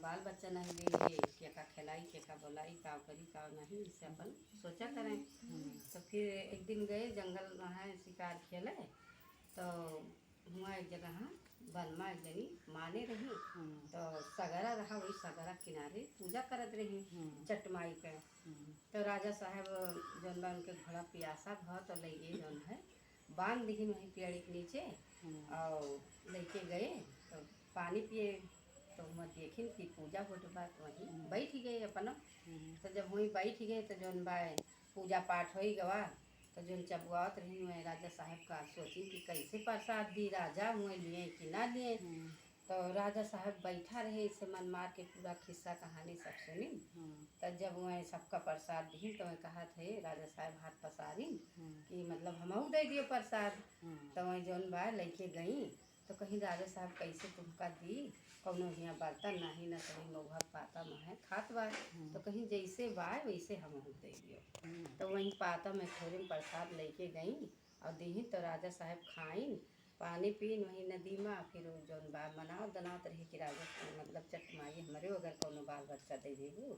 बाल बच्चा नहीं लेंगे, क्या का खिलाई, क्या का बोलाई, का करी का नहीं, इससे अपन सोचा करें। तो फिर एक दिन गए जंगल वहाँ शिकार खेले, तो हुआ एक जगह बनमा एक जनी माने रही, तो सगरा रहा, वही सगरा किनारे पूजा करत रही चटमाई के। तो राजा साहब जौन बा उनके घोड़ा पियासा भ तो लइए जौन है बांध दी वहीं पेड़ के नीचे और लेके गए तो पानी पिए। तो वहाँ देखिन कि पूजा होट बा तो वहीं बैठ गए अपन। तो जब वहीं बैठ गए तो जौन बा पूजा पाठ हो गवा, तो जौन चबुआत रही मैं राजा साहब का सोची कि कैसे प्रसाद दी राजा हुए लिए कि ना लिए। तो राजा साहब बैठा रहे, इसे मन मार के पूरा किस्सा कहानी सब सुनी। तब जब वह सबका प्रसाद दी तो वह कहा थे राजा साहब हाथ पसारी कि मतलब हमहू दे दिए प्रसाद। तो वह जौन बा लेके गई तो कहीं राजा साहब कैसे तुमका दी, कौनो हियाँ बर्तन नहीं न कहीं मऊहक पाता में खात बा, तो कहीं जैसे बा वैसे हमहू दे दियो। तो वहीं पाता में थोड़े में प्रसाद लेके गई और दी तो राजा साहब खाइन पानी पीन वहीं नदी में। फिर जौन बा मनाओ दनावत रही कि राजा मतलब चटमाई हमारे अगर कोनो बाल बच्चा दे देबू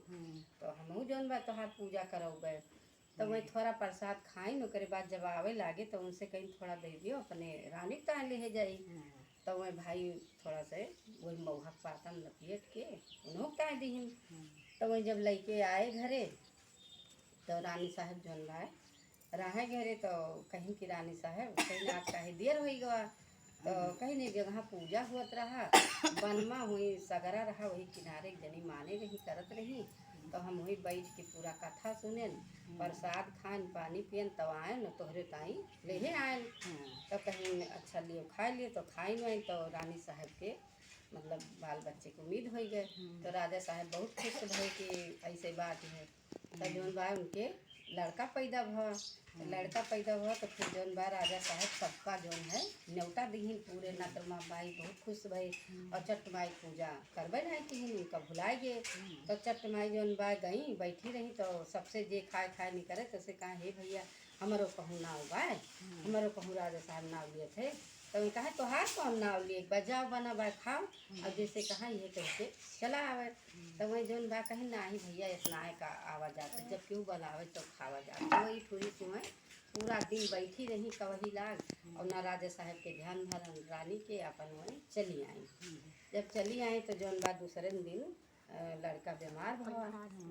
तो हमहू जौन बा तोहार पूजा करौबे। तो वही थोड़ा प्रसाद खाइन, ओकरे बाद जब आवे लागे तो उनसे कहीं थोड़ा दे दियो अपने रानी के तहाँ ले जाई। तो वही भाई थोड़ा से वही मऊहक पाता में लपेट के उन्हों के तहाँ दीन। तो वही जब लेके आए घरे तो रानी साहब जौन बा रहे घरे, तो कहीं की रानी साहब कहीं आज काहे देर हो गवा, तो कहीं नहीं जगह पूजा हुआ रहा बनमा हुई सगरा रहा वही किनारे जनी माने रही करत रही। तो हम वही बैठ के पूरा कथा सुनेन प्रसाद खान पानी पियन तब आए न तोहरे ताई ले आए। तो कहीं अच्छा लिए खा लिए तो खाई नहीं, तो रानी साहब के मतलब बाल बच्चे को उम्मीद हो गए। तो राजा साहब बहुत खुश भए कि ऐसे बात है। तो जौन बा उनके लड़का पैदा भ, तो लड़का पैदा हुआ तो फिर जौन बा राजा साहब सबका जौन है न्योता दीन पूरे नगर माँ बाई बहुत खुश भई और चटमाई पूजा करबे नहीं कि उनका भुलाए गए। तो चटमाई जौन बा गई बैठी रही तो सबसे जे खाए खाए नहीं करे तो से कहा हे भैया हमारो कहूँ नाव बाय, हमारो कहूँ राजा साहब नाव लिए थे। तो कहा तोहार कौन नाव लिए बजाओ बना बा खाओ और जैसे कहा ये कैसे चला आवे। तो वही जौन बा कहीं ना ही भैया इतना का आवा जाता जब क्यों बुलावे तो खावा जाता। वही थोड़ी सी मैं पूरा दिन बैठी रही कवही लाग और ना राजा साहब के ध्यान धरन रानी के अपन वहीं चली आई। जब चली आई तो जौन बा दूसरे दिन लड़का बीमार हुआ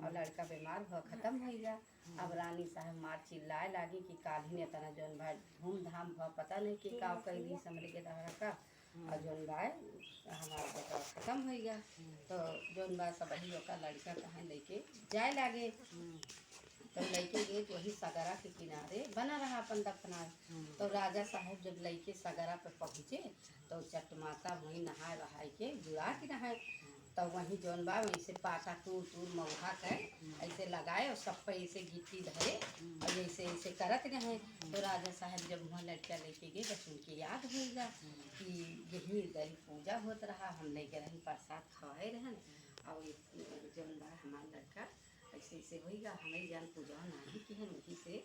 और लड़का बीमार हुआ ख़त्म हो गया। अब रानी साहब मार चिल्लाए लागी कि काल्हि ने तना जौन बा धूमधाम हुआ पता नहीं कि का कई दी समझ के दहरा का और जौन बा हमारा बेटा ख़त्म हो गया। तो जौन बा सब ही का लड़का कहाँ लेके जाए लागे। तो लेके गए तो वही सगरा के किनारे बना रहा अपन दफना। तो राजा साहब जब लेके सगरा पे पहुँचे तो चटमाता वहीं नहाए रहा के जुड़ा के नहाए। तो वहीं जौन बा वहीं से पाता टूर टूर मऊहा कर ऐसे लगाए और सब पे ऐसे गिट्टी धरे और ऐसे ऐसे करत रहे। तो राजा साहब जब वहाँ लड़का लेके गए तो उनके याद होगा कि यही गरी पूजा होत रहा, हम लेके रही प्रसाद खवाए रहन और जौन बा हमारा लड़का ऐसे ऐसे होगा हमें जान पूजा नहीं की है वहीं से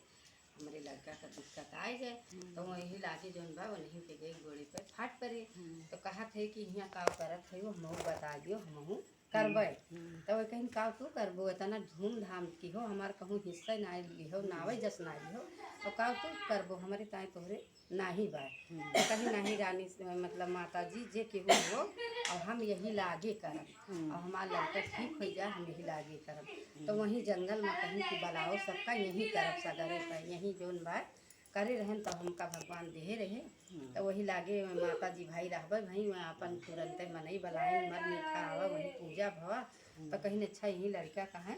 हमारे लड़का का दिक्कत आए गए। तो वहीं लागे जौन बा वहीं पे गए गोड़े पे फाट पड़े। तो कहा थे कि यहाँ का करत है हमहू बता दियो हमहू करबे। तो वही कहीं का तू करबो इतना धूमधाम की हो हमार कहूँ हिस्सा ना ली हो नावे जस ना ली हो तो का तू करबो हमारे ताए तोहरे नाही बा। तो कहीं नहीं रानी मतलब माता जी जे केहू हो और हम यही लागे करब और हमार लड़का ठीक हो जाए हम यही लागे करब। तो वहीं जंगल में कहीं की बलाओ सबका यही करब सगरे पर यहीं जौन बा करे रहन तो हमका भगवान देहे रहे। तो वही लागे माता जी भाई रहबे भाई वहाँ अपन तुरंते मनई बलाए मर मीठा आवा वही पूजा भवा। तो कहीं अच्छा यही लड़का कहाँ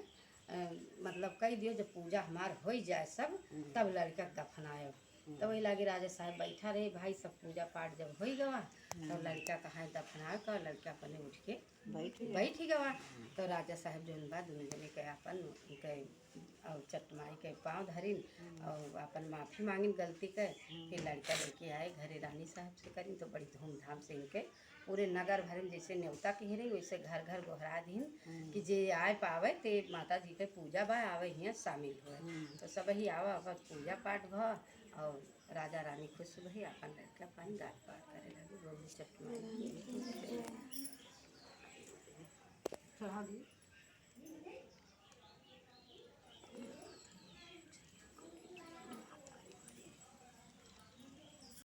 मतलब कह दियो जब पूजा हमार हो जाए सब तब लड़का दफनाए। तो वही लागे राजा साहब बैठा रहे भाई सब पूजा पाठ जब हो गवा तो लड़का कहाँ दफनाए का लड़का अपने उठ के बैठ गवा। तो राजा साहब जौन बा दुनू जने के अपन उनके और चटमाई के पाँव धरिन और अपन माफ़ी मांगिन गलती के। फिर लड़का लेके आए घरे रानी साहब से करी तो बड़ी धूमधाम से इनके पूरे नगर भर में जैसे न्योता की रही वैसे घर घर गोहरा दीन कि जे आए पावे ते माता जी के पूजा बा आवे यहाँ शामिल हुए। तो सब ही आवा अपन पूजा पाठ भ और राजा रानी खुश भई अपन लड़का पानी गाट पाट करे लगे। चटमाई चढ़ा दी।